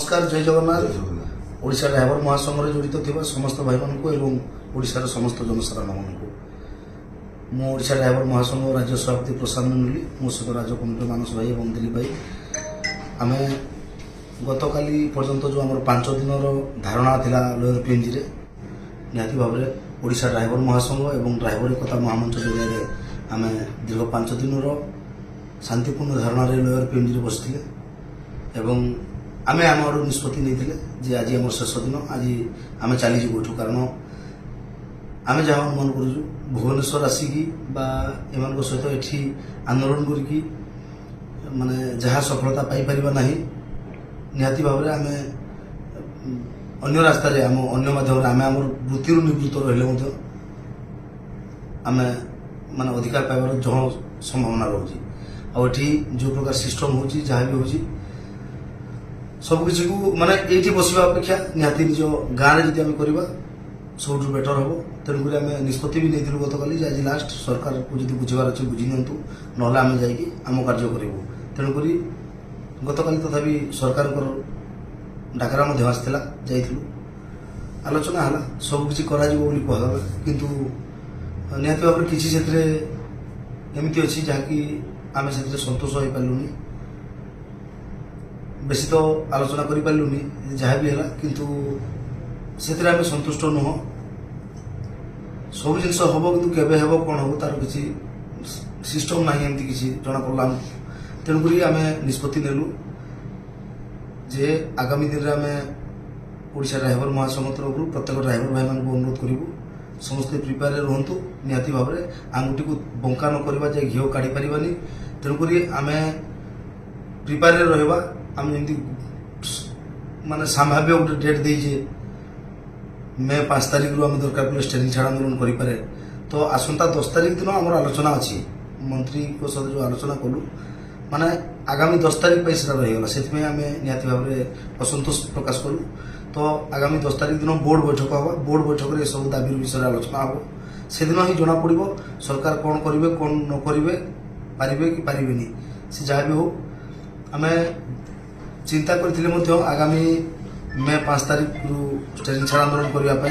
नमस्कार जय जगन्नाथ ओडिशा ड्राइवर महासंघ जड़ित थी समस्त भाई मान ओडिशार समस्त जनसाधारण मानक मुझा ड्राइवर महासंघ राज्य सभापति प्रशांत मंडली मो सहित राज्य कमिटी मानस भाई और दिलीप भाई आम गतकाली पर्यंत जो आम 5 दिन धारणा थिला लोयर पीएनजी रे निहाती भाव में ओडिशा ड्राइवर महासंघ और ड्राइवर एकता महामंच जरिए आम दीर्घ 5 दिन शांतिपूर्ण धारणा लोयर पीएनजी रे बसते एवं आम आम निष्पत्ति नहीं आज आम शेष दिन आज आम चली बैठू कारण आम जहाँ अनुमान कर भुवनेश्वर आसिकी एम सहित ये आंदोलन करके माने जहाँ सफलता पाइपर ना निहाती भाव में आम अन्य रास्ता आम अन्य माध्यम आम आम वृत्ति निवृत्त रही आम माने अधिकार पाइबार जहाँ संभावना रोचे आठी जो प्रकार सिस्टम हो जहाँ भी हो सबकि को माने ये बसवा अपेक्षा निहाती निज गाँव में जब करवा सब बेटर हम तेणुक आम निष्पत्ति भी नहीं गतकाली आज लास्ट सरकार को जो बुझार अच्छे बुझी निंतु ना आम जाम कार्य करूँ तेणुक गतकाली तथापि सरकार डाकरा आसाला जाइलु आलोचना है सबकि कहला किंतु निहाती भाव में किसी से एमती अच्छी जहाँकि आम से सतोष हो पार्लुनि बेसी तो आलोचना कर पार्लुनि जहाँ भी है किंतु से आम सन्तुष्ट नुह सब जिन हम कि केवे हम कौन हम तार किसी सिस्टम ना एमती किसी जना पड़ा तेणुक आम निष्पत्ति नेलु जे आगामी दिन में आम ओडिशा ड्राइवर महासंघ तरफ प्रत्येक ड्राइवर भाई मान अनुरोध करूँ समस्ते प्रिपेयर रुहतु निहाती भाव में आंगुठी को बंका न करवा जे घीओ काढ़ी पारानी तेणुक आम प्रिपेयर रहा आम जमी माने संभाव्य गोटे डेट देजे मे 5 तारिख रु आम दरकार पड़े स्टेरिंग छाड़ आंदोलन करें तो आसंता 10 तारिख दिन आम आलोचना अच्छी मंत्री सहित जो आलोचना कलु माने आगामी 10 तारिख पर से रहीगला से आम निहाती भाव में असंतोष प्रकाश कलु तो आगामी 10 तारिख दिन बोर्ड बैठक हम बोर्ड बैठक में सब दाबी विषय आलोचना हम से दिन ही जना पड़ सरकार कौन करेंगे कौन न करेंगे पारे कि पारे से जहाँ भी हो आम चिंता करते आगामी मे 5 तारिख रु स्टेरिंग छाड़ आंदोलन करने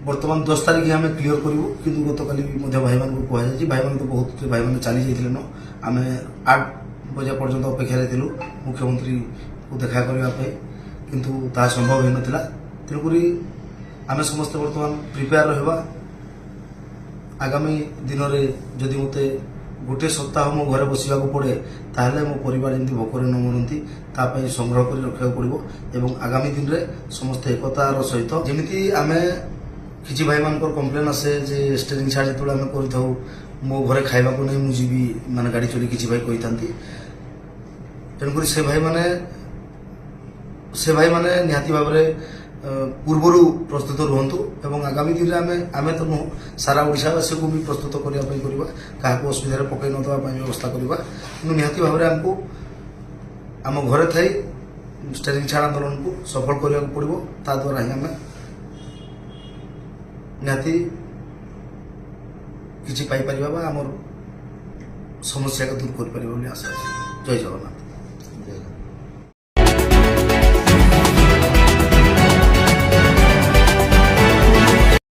बर्तमान 10 तारिख आम क्लीयर करूँ कि गतकाली भाई मान को कहुई भाई मान तो बहुत भाई मैंने चली जाते न आम 8 बजे पर्यंत अपेक्षा थी मुख्यमंत्री को देखा करने किंतु ता संभव हो नाला तेणुक आम समस्त बर्तमान प्रिपेयर रहा आगामी दिन में जदि मत गोटे सप्ताह मो घर बसवा पड़े ताहले मो परिवार जमी भोकरे न मरती तापाई संग्रह कर रखा पड़ो एवं आगामी दिन में समस्त एकतार सहित जमी आम किसी भाई मान कम्प्लेन आसे जे स्टेरिंग छाड़ जो आम कर मो घरे खाइबा को नहीं मुझे माने गाड़ी चली किसी भाई कही था तेणुक से भाई माने निहाती भाव में पूर्वर प्रस्तुत रुहतु एवं आगामी दिन में आम तो नुह सारा ओडिशावासी को भी प्रस्तुत करने क्या असुविधा पकई न देवा व्यवस्था करवा कि निहाती भाव में आमको आम घरे थी स्टेरिंग छाड़ आंदोलन को सफल करने को पड़ो ता द्वारा ही आम निहाती किसी पाइपर आमर समस्या को दूर कर आशा जय जगन्नाथ।